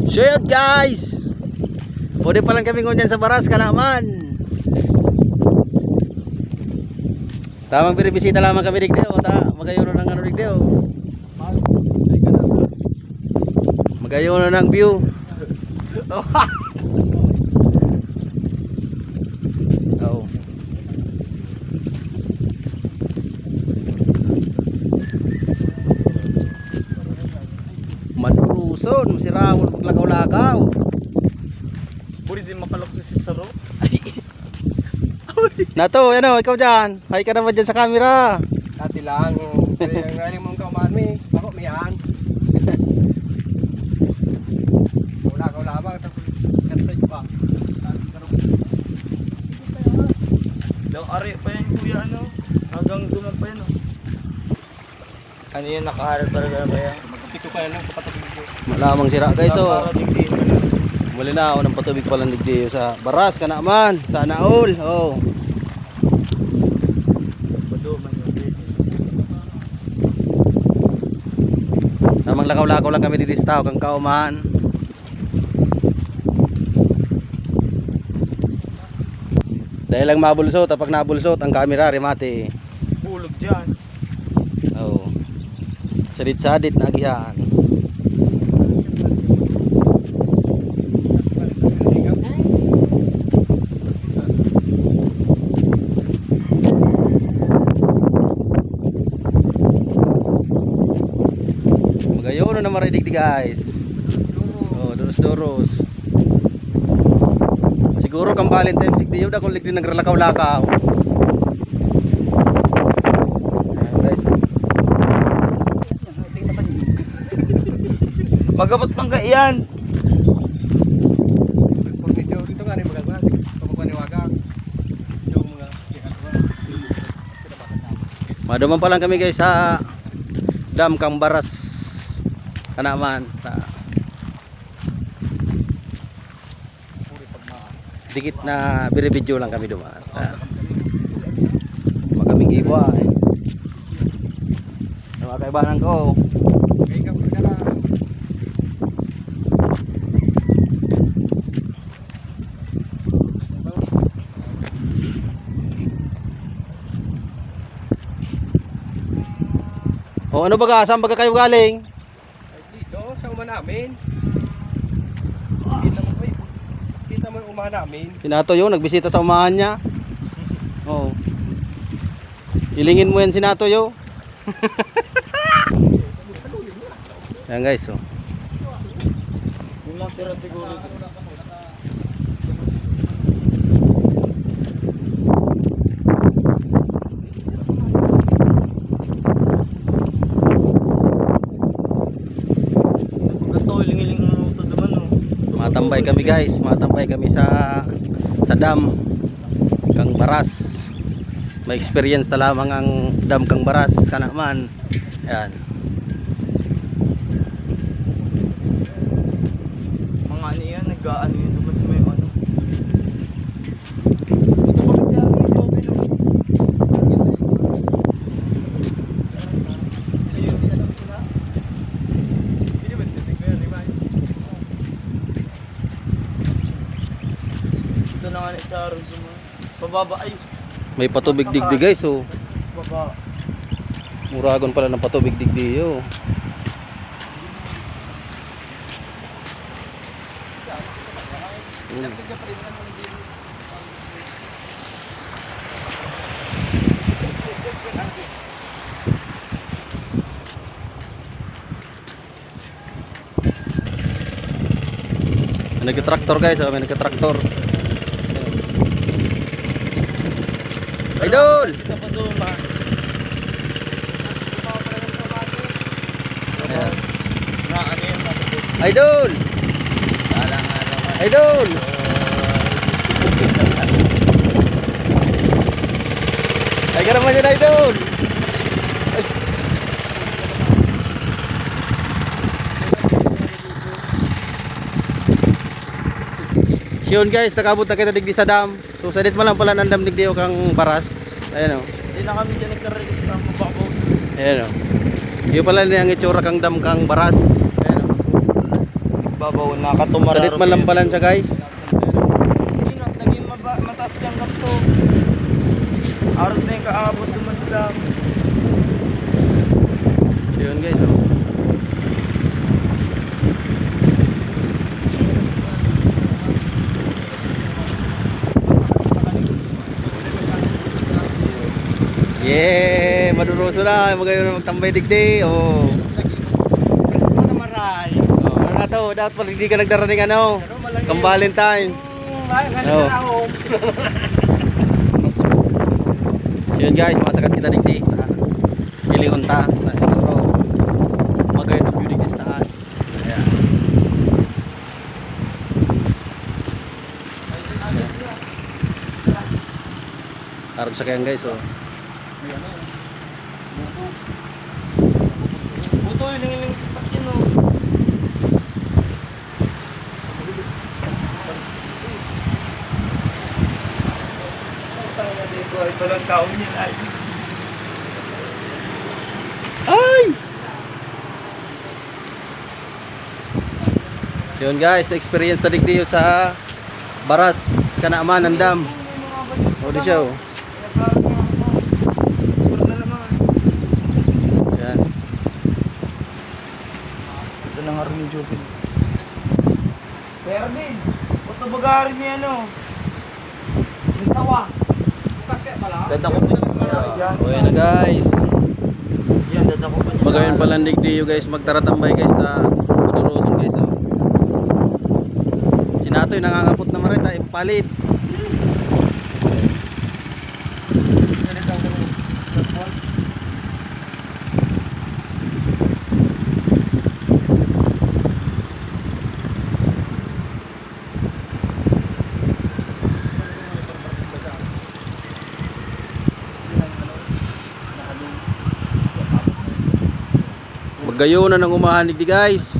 Shout guys. Pwede pa lang kami ngunyan sa baras ka naman. Tamang binibisita lamang kami digdeo. Magayon na ng ano digdeo. Magayon na ng view. Oh. Maduruson, masirawon maglagaw-lagaw. Pwede din mapalok si Saro. Nato, ano, ikaw dyan. Hi ka naman dyan sa camera. Dati lang. Ang galing mong kaumaan mi. Ako miyan. Wala ba? Kantay pa. Daw ari pa yan kuya ano. Hanggang duman pa yan oh. Ano yan nakaharap talaga ba yan? Magpito pa yan lang kapatid ko. Malamang sira guys oh. Muli na ako ng patubig palang digdiyo sa baras ka naman. Sana all. Oh. Namang lakaw-lakaw lang kami dito sa tao kang kaumahan. Dahil lang mabulsot, pag nabulsot ang camera remate. Bulog dyan. Oh. Sadit-sadit na agihan. Magayon na maridig guys. Oh, doros-doros. Siguro kang Valentine sigdiyo da kung ligdi nagralakaw-lakaw. Guys. Magabot lang ka iyan. Maduman pa lang kami guys sa dam kang baras kanaman. Dikit na bire-video lang kami dumaan. Makaming iba eh. Mga kaibanan ko. O ano ba saan baga kayo galing? Dito sa uma namin. Kita mo yung uma namin. Sinato yun, nagbisita sa umahan niya. Oo. Ilingin mo yan sinato yo. Yan guys oh. Yung lang sira siguro. Matambay kami guys, matambay kami sa dam kang baras. May experience na lamang ang dam kang baras kana man. Ayan. Mga ano yan, nag-ano yun, mas may ano. Ito na nga ni sa aron mo. Pababa ay. May patubig digdi guys oh. Baba. Muragon pala ng patubig digdi yo. May nagtraktor guys, may nagtraktor. Idol. Idol. Idol. Ay ka naman yun idol. Yun guys, nakabot na kita digdi sa dam. So sadit mo lang pala ng dam digdi o kang baras. Ayan o. Hindi na kami dyan nagkaregis ng mabako. Ayan o. Yun pala na ang itsura kang dam kang baras. Ayan o. ibabaw na katumara. Salit man lang pala siya guys. Inot, naging mataas yung kapto. Arot na yung kaabot dumasdam. Yun guys oh. Yeah, maduroso na, magayon magtambay digdi. Oh. Ano na to? Dapat pala hindi ka nagdarating ano? Kang Valentine's. Oh. So yun guys, masakat kita digdi. Ilingon ta na siguro magayon ng beauty sa taas. Ayan. Harap sa kayang guys oh. Buto yung iling sasakyan o. Ito lang taon yun ay. Ay! So yun guys, experience na digdi sa Baras, Kanaaman, ng dam. O di siya oh. Yan. Ito na nga rin yung Jupin. Permin, ba't nabagari niya ano? Yung tawa. Bukas kaya pala? Dadako pa niya. O yan na guys. Yan, dadako pa niya. Magayon pala digdi yung guys, magtaratambay guys na maduroson guys oh. Sinatoy nangangapot na marita, ipalit. Magayon na ng umahanig di guys.